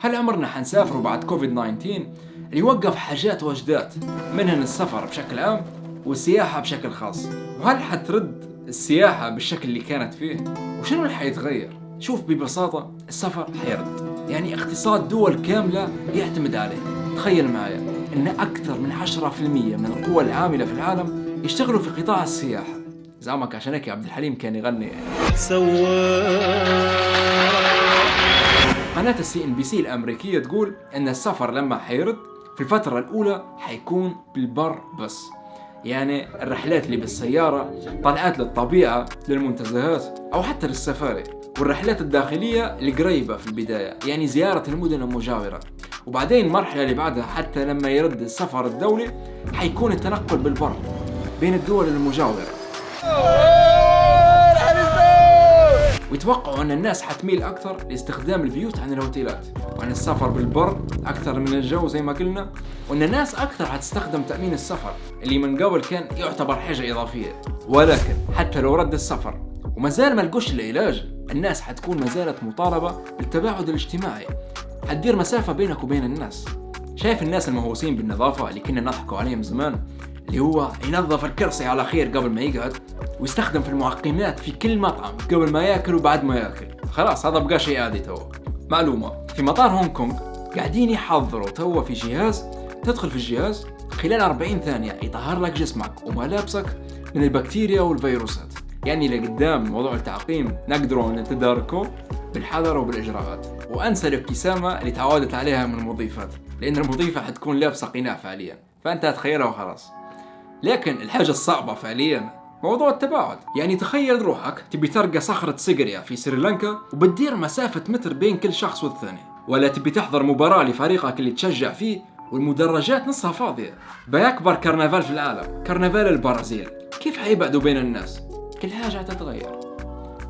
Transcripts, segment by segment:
هل عمرنا حنسافر بعد كوفيد 19 اللي يوقف حاجات وجدات منهن السفر بشكل عام والسياحة بشكل خاص؟ وهل حترد السياحة بالشكل اللي كانت فيه؟ وشنو اللي حيتغير؟ شوف ببساطة السفر حيرد، يعني اقتصاد دول كاملة يعتمد عليه. تخيل معايا ان اكثر من 10% من القوى العاملة في العالم يشتغلوا في قطاع السياحة. زعمك عشان هيك عبد الحليم كان يغني قناة CNBC الأمريكية تقول أن السفر لما حيرد في الفترة الأولى حيكون بالبر بس، يعني الرحلات اللي بالسيارة، طلعات للطبيعة، للمنتزهات أو حتى للسفاري، والرحلات الداخلية القريبة في البداية، يعني زيارة المدن المجاورة. وبعدين المرحلة اللي بعدها حتى لما يرد السفر الدولي حيكون التنقل بالبر بين الدول المجاورة. ويتوقعوا أن الناس حتميل أكثر لاستخدام البيوت عن الهوتيلات، وأن السفر بالبر أكثر من الجو زي ما قلنا، وأن الناس أكثر حتستخدم تأمين السفر اللي من قبل كان يعتبر حاجة إضافية. ولكن حتى لو رد السفر ومازال ما لقوش العلاج، الناس حتكون ما زالت مطالبة بالتباعد الاجتماعي، حتدير مسافة بينك وبين الناس. شايف الناس المهووسين بالنظافة اللي كنا نضحكوا عليهم زمان، اللي هو ينظف الكرسي على خير قبل ما يقعد، ويستخدم في المعقمات في كل مطعم قبل ما ياكل وبعد ما ياكل، خلاص هذا بقى شيء عادي. تو معلومة، في مطار هونغ كونغ قاعدين يحضروا تو في جهاز تدخل في الجهاز خلال 40 ثانية يطهر لك جسمك وملابسك من البكتيريا والفيروسات. يعني لقدام موضوع التعقيم نقدروا نتداركه بالحذر وبالإجراءات. وأنسى الابتسامة اللي تعودت عليها من المضيفات، لأن المضيفة حتكون لابسة قناع فعليا، فأنت هتخيلها وخلاص. لكن الحاجة الصعبة فعليا موضوع التباعد. يعني تخيل روحك تبي ترقى صخرة سيغريا في سريلانكا وبتدير مسافة متر بين كل شخص والثاني، ولا تبي تحضر مباراة لفريقك اللي تشجع فيه والمدرجات نصها فاضية بأكبر كرنفال في العالم، كرنفال البرازيل. كيف حيبعدوا بين الناس؟ كل حاجة تتغير.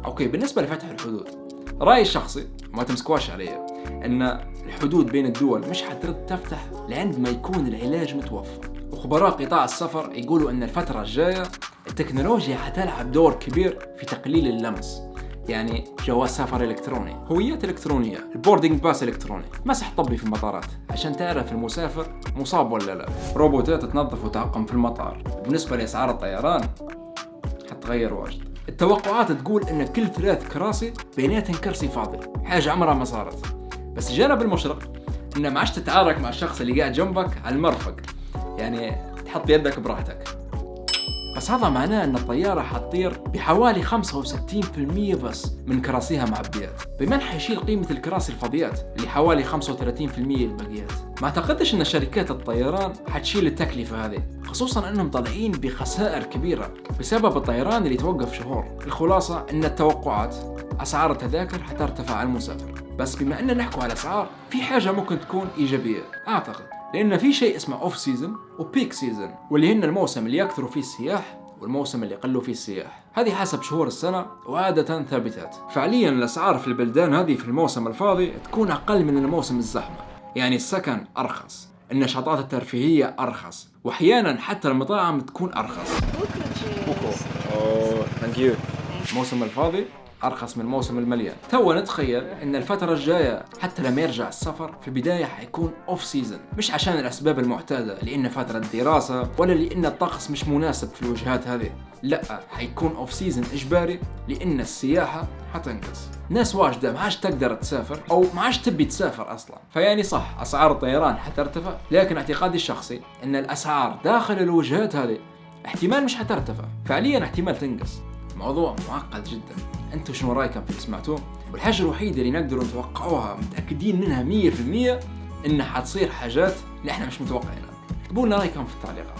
أوكي، بالنسبة لفتح الحدود، رأيي الشخصي ما تمسكواش عليه أن الحدود بين الدول مش حترد تفتح لعند ما يكون العلاج متوفر. وخبراء قطاع السفر يقولوا أن الفترة الجاية التكنولوجيا حتلعب دور كبير في تقليل اللمس، يعني جواز سفر إلكتروني، هويات إلكترونية، البوردينج باس إلكتروني، مسح طبي في المطارات عشان تعرف المسافر مصاب ولا لا، روبوتات تنظف وتعقم في المطار. بالنسبة لأسعار الطيران حتغير واجد. التوقعات تقول أن كل 3 كراسي بيناتهم كرسي فاضي، حاجة عمرها ما صارت. بس الجانب المشرق إن ما عادش تتعارك مع الشخص اللي قاعد جنبك على المرفق، يعني تحط يدك براحتك. بس هذا معناه أن الطيارة حتطير بحوالي 65% بس من كراسيها معبيات، بمن حيشيل قيمة الكراسي الفاضيات اللي حوالي 35% الباقيات. ما أعتقدش أن شركات الطيران حتشيل التكلفة هذه، خصوصا أنهم طالعين بخسائر كبيرة بسبب الطيران اللي توقف شهور. الخلاصة أن التوقعات أسعار التذاكر حترتفع على المسافر. بس بما أننا نحكوا على أسعار، في حاجة ممكن تكون إيجابية أعتقد، لأن في شيء اسمه أوف سيزن وبيك سيزن، واللي هن الموسم اللي يكثروا فيه السياح والموسم اللي يقلوا فيه السياح. هذه حسب شهور السنة وعادة ثابتات. فعليا الأسعار في البلدان هذه في الموسم الفاضي تكون أقل من الموسم الزحمة، يعني السكن أرخص، النشاطات الترفيهية أرخص، وأحيانا حتى المطاعم تكون أرخص. الموسم الفاضي أرخص من الموسم المليان. تو نتخيل أن الفترة الجاية حتى لما يرجع السفر في البداية حيكون أوف سيزن، مش عشان الأسباب المعتادة لأن فترة دراسة ولا لأن الطقس مش مناسب في الوجهات هذه، لا، حيكون أوف سيزن إجباري لأن السياحة حتنقص. ناس واجدة ما عادش تقدر تسافر أو ما عادش تبي تسافر أصلا. فيعني صح أسعار الطيران حترتفع، لكن اعتقادي الشخصي أن الأسعار داخل الوجهات هذه احتمال مش حترتفع، فعليا احتمال تنقص. موضوع معقد جدا. انتوا شنو رايكم في اللي سمعتوه؟ والحاجة الوحيدة اللي نقدروا نتوقعوها متأكدين منها 100% انها حتصير حاجات اللي احنا مش متوقعينها. اكتبوا لنا رايكم في التعليقات.